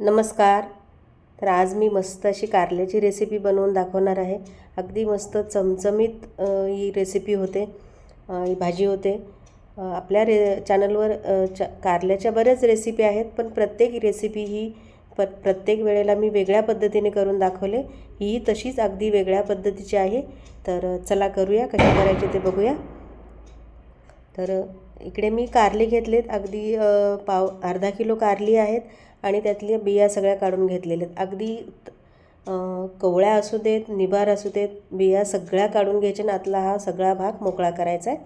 नमस्कार. तर आज मी मस्त अशी कारल्याची रेसिपी बनवून दाखवणार आहे. अगदी मस्त चमचमीत ही रेसिपी होते, ही भाजी होते. आपल्या चॅनलवर कारल्याच्या बऱ्याच रेसिपी आहेत, पण प्रत्येक रेसिपी ही प्रत्येक वेळेला मी वेगळ्या पद्धतीने करून दाखवले. ही तशीच अगदी वेगळ्या पद्धतीची आहे. तर चला करूया, कशी करायची ते बघूया. तर इकडे मी कारली घेतलेत, अगदी अर्धा किलो कारली आहेत आणि त्यातल्या बिया सगळ्या काढून घेतलेल्या आहेत. अगदी कवळ्या असू देत, निबार असू देत, बिया सगळ्या काढून घ्यायच्या आणि आतला हा सगळा भाग मोकळा करायचा आहे.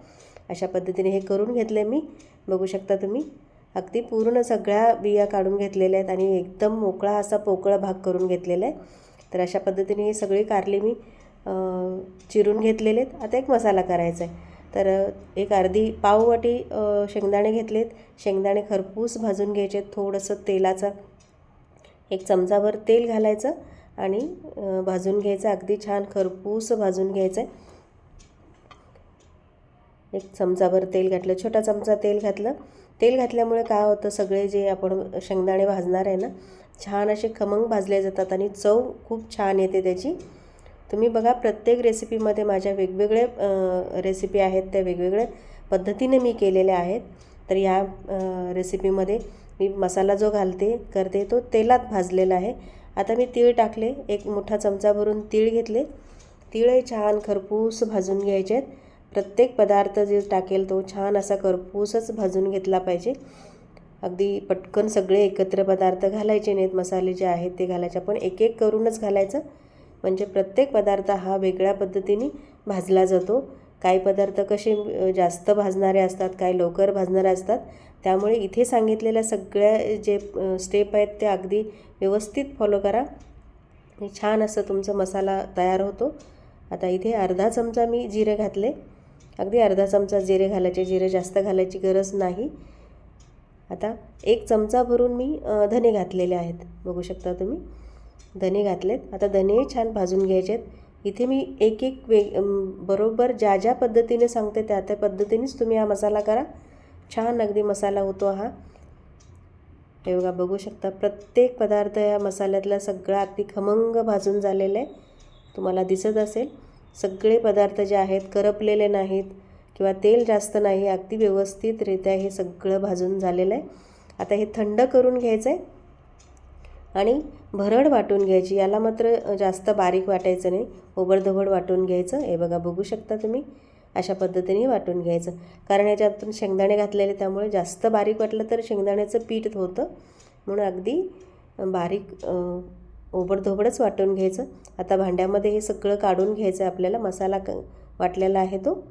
अशा पद्धतीने हे करून घेतले मी. बघू शकता तुम्ही, अगदी पूर्ण सगळ्या बिया काढून घेतलेल्या आहेत आणि एकदम मोकळा असा पोकळ भाग करून घेतलेला आहे. तर अशा पद्धतीने ही सगळी कारली मी चिरून घेतलेले आहेत. आता एक मसाला करायचा आहे. तर एक अर्धी पाववाटी शेंगदाणे घेतलेत. शेंगदाणे खरपूस भाजून घ्यायचे. थोडंसं तेलाचा एक चमचाभर तेल घालायचं आणि भाजून घ्यायचं. अगदी छान खरपूस भाजून घ्यायचं आहे. एक चमचाभर तेल घातलं, छोटा चमचा तेल घातलं. तेल घातल्यामुळे काय होतं, सगळे जे आपण शेंगदाणे भाजणार आहे ना, छान असे खमंग भाजले जातात आणि चव खूप छान येते त्याची. तुम्ही बघा, प्रत्येक रेसिपीमध्ये माझ्या वेगवेगळे रेसिपी आहेत, त्या वेगवेगळ्या पद्धतीने मी केलेल्या आहेत. तर या रेसिपीमध्ये मी मसाला जो करते तो तेलात भाजलेला आहे. आता मी तीळ टाकले, एक मोठा चमचा भरून तीळ घेतले. तीळही छान खरपूस भाजून घ्यायचे आहेत. प्रत्येक पदार्थ जे टाकेल तो छान असा खरपूसच भाजून घेतला पाहिजे. अगदी पटकन सगळे एकत्र पदार्थ घालायचे नाहीत, मसाले जे आहेत ते घालायचे, पण एक एक करूनच घालायचं. म्हणजे प्रत्येक पदार्थ हा वेगळ्या पद्धतीने भाजला जातो. काही पदार्थ कसे जास्त भाजणारे असतात, काही लवकर भाजणारे असतात. त्यामुळे इथे सांगितलेल्या सगळ्या जे स्टेप आहेत ते अगदी व्यवस्थित फॉलो करा. छान असं तुमचा मसाला तयार होतो. आता इथे अर्धा चमचा मी जिरे घातले. अगदी अर्धा चमचा जिरे घालायचे, जिरे जास्त घालायची गरज नाही. आता एक चमचा भरून मी धने घातलेले आहेत. बघू शकता तुम्ही, धने घातलेत. आता धने छान भाजून घ्यायचे आहेत. इथे मी एक बरोबर ज्या ज्या पद्धतीने सांगते त्या त्या पद्धतीनेच तुम्ही हा मसाला करा. छान अगदी मसाला होतो हा. हे बघा, बघू शकता प्रत्येक पदार्थ या मसाल्यातला सगळा अगदी खमंग भाजून झालेला आहे. तुम्हाला दिसत असेल, सगळे पदार्थ जे आहेत करपलेले नाहीत किंवा तेल जास्त नाही, अगदी व्यवस्थितरित्या हे सगळं भाजून झालेलं आहे. आता हे थंड करून घ्यायचं आहे आणि भरड वाटून घ्यायची. याला मात्र जास्त बारीक वाटायचं नाही, ओबडधोबड वाटून घ्यायचं. हे बघा, बघू शकता तुम्ही, अशा पद्धतीने वाटून घ्यायचं. कारण याच्यातून शेंगदाणे घातलेले, त्यामुळे जास्त बारीक वाटलं तर शेंगदाण्याचं पीठ होतं, म्हणून अगदी बारीक ओबडधोबडच वाटून घ्यायचं. आता भांड्यामध्ये हे सगळं काढून घ्यायचं आहे आपल्याला. मसाला वाटलेला आहे तो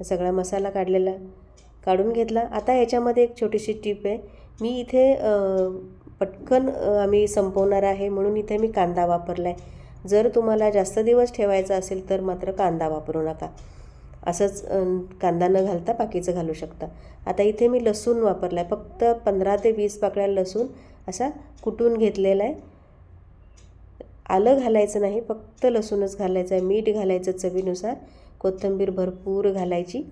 सगळा मसाला काढून घेतला. आता याच्यामध्ये एक छोटीशी टिप आहे. मी इथे पटकन आम्ही संपवणार आहे म्हणून इथे मी कांदा वापरला आहे. जर तुम्हाला जास्त दिवस ठेवायचा असेल तर मात्र कांदा वापरू नका. असंच कांदा न घालता बाकीचं घालू शकता. आता इथे मी लसूण वापरला आहे. फक्त 15 ते 20 पाकळ्या लसूण असा कुटून घेतलेला आहे. आलं घालायचं नाही, फक्त लसूणच घालायचं आहे. मीठ घालायचं चवीनुसार. कोथिंबीर भरपूर घालायची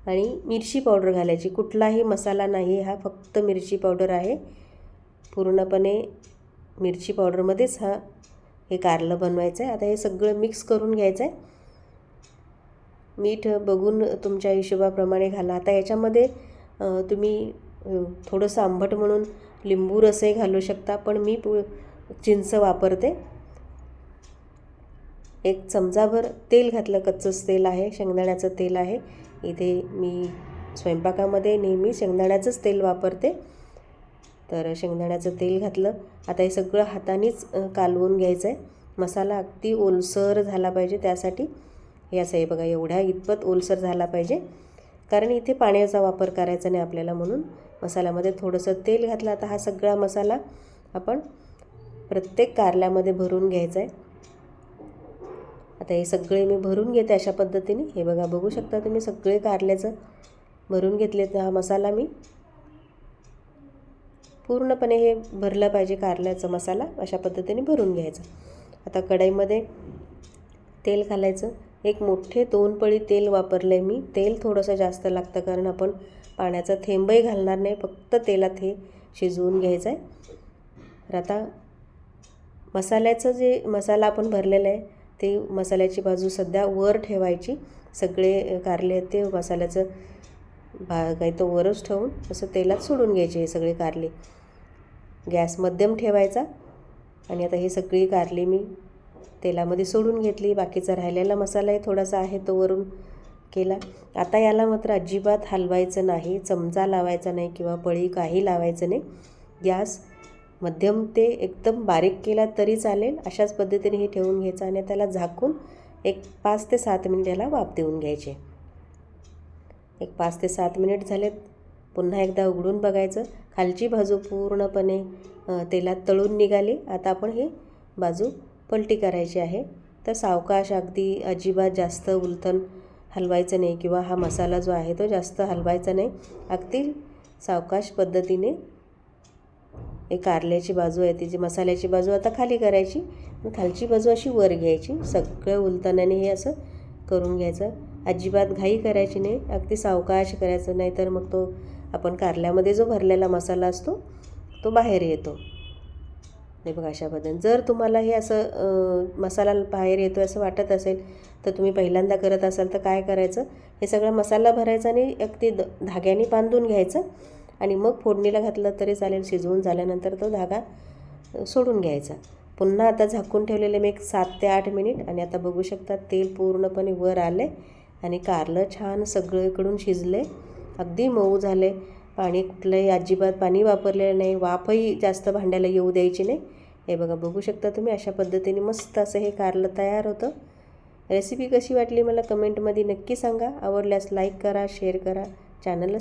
आणि मिरची पावडर घालायची. कुठलाही मसाला नाही, हा फक्त मिरची पावडर आहे. पूर्णपणे मिरची पावडरमध्येच हे कारलं बनवायचं आहे. आता हे सगळं मिक्स करून घ्यायचं आहे. मीठ बघून तुमच्या हिशोबाप्रमाणे घाला. आता याच्यामध्ये तुम्ही थोडंसं आंबट म्हणून लिंबू रसही घालू शकता, पण मी चिंच वापरते. एक चमचाभर तेल घातलं, कच्चंच तेल आहे, शेंगदाण्याचं तेल आहे. इथे मी स्वयंपाकामध्ये नेहमी शेंगदाण्याचंच तेल वापरते. तर शेंगदाण्याचं तेल घातलं. आता हे सगळं हातानेच कालवून घ्यायचं आहे. मसाला अगदी ओलसर झाला पाहिजे, त्यासाठी हे असं आहे बघा, एवढ्या इतपत ओलसर झाला पाहिजे. कारण इथे पाण्याचा वापर करायचा नाही आपल्याला, म्हणून मसाल्यामध्ये थोडंसं तेल घातलं. आता हा सगळा मसाला आपण प्रत्येक कारल्यामध्ये भरून घ्यायचा आहे. आता हे सगळे मी भरून घेते अशा पद्धतीने. हे बघा, बघू शकता तुम्ही, सगळे कारल्याचं भरून घेतले. तर हा मसाला मी पूर्णपणे हे भरलं पाहिजे, कारल्याचा मसाला अशा पद्धतीने भरून घ्यायचा. आता कढईमध्ये तेल घालायचं. एक मोठे 2 पळी तेल वापरले मी. तेल थोडंसं जास्त लागतं कारण आपण पाण्याचा थेंबही घालणार नाही, फक्त तेलात हे शिजवून घ्यायचं आहे. तर आता मसाल्याचं जे मसाला आपण भरलेला आहे ते मसाल्याची बाजू सध्या वर ठेवायची. सगळे कारले आहेत ते मसाल्याचं भाग आहे तो वरच ठेवून असं तेलात सोडून घ्यायचे हे सगळे कारले. गॅस मध्यम ठेवायचा. आणि आता ही सगळी कारली मी तेलामध्ये सोडून घेतली. बाकीचा राहिलेला मसाला थोडासा आहे तो वरून केला. आता याला मात्र अजिबात हलवायचं नाही, चमचा लावायचा नाही किंवा पळी काही लावायचं नाही. गॅस मध्यम ते एकदम बारीक केला तरी चालेल, अशाच पद्धतीने हे ठेवून घ्यायचं आणि त्याला झाकून एक 5 ते 7 मिनिट याला वाफ देऊन घ्यायचे. एक 5 ते 7 मिनिट झालेत. पुन्हा एकदा उघडून बघायचं. खालची बाजू पूर्णपणे तेलात तळून निघाली. आता आपण ही बाजू पलटी करायची आहे. तर सावकाश, अगदी अजिबात जास्त उलथन हलवायचं नाही किंवा हा मसाला जो आहे तो जास्त हलवायचा नाही. अगदी सावकाश पद्धतीने एक कारल्याची बाजू आहे ती जी मसाल्याची बाजू आता खाली करायची, खालची बाजू अशी वर घ्यायची. सगळं उलथण्याने हे असं करून घ्यायचं. अजिबात घाई करायची नाही, अगदी सावकाश करायचं, नाही तर मग तो आपण कारल्यामध्ये जो भरलेला मसाला असतो तो बाहेर येतो. हे बघा अशा पद्धतीने. जर तुम्हाला हे असं मसाला बाहेर येतो असं वाटत असेल तर तुम्ही पहिल्यांदा करत असाल तर काय करायचं, हे सगळा मसाला भरायचा आणि अगदी धाग्याने बांधून घ्यायचं आणि मग फोडणीला घातलं तरी चालेल. शिजवून झाल्यानंतर तो धागा सोडून घ्यायचा. पुन्हा आता झाकून ठेवलेले मी एक 7 ते 8 मिनिट आणि आता बघू शकता तेल पूर्णपणे वर आले आणि कारलं छान सगळीकडून शिजले, अगदी मऊ झाले. पाणी कुठलंही अजिबात पाणी वापरलेलं नाही, वाफही जास्त भांड्याला येऊ द्यायची नाही. हे बघा बघू शकता तुम्ही, अशा पद्धतीने मस्त असं हे कारलं तयार होतं. रेसिपी कशी वाटली मला कमेंटमध्ये नक्की सांगा. आवडल्यास लाईक करा, शेअर करा, चॅनलला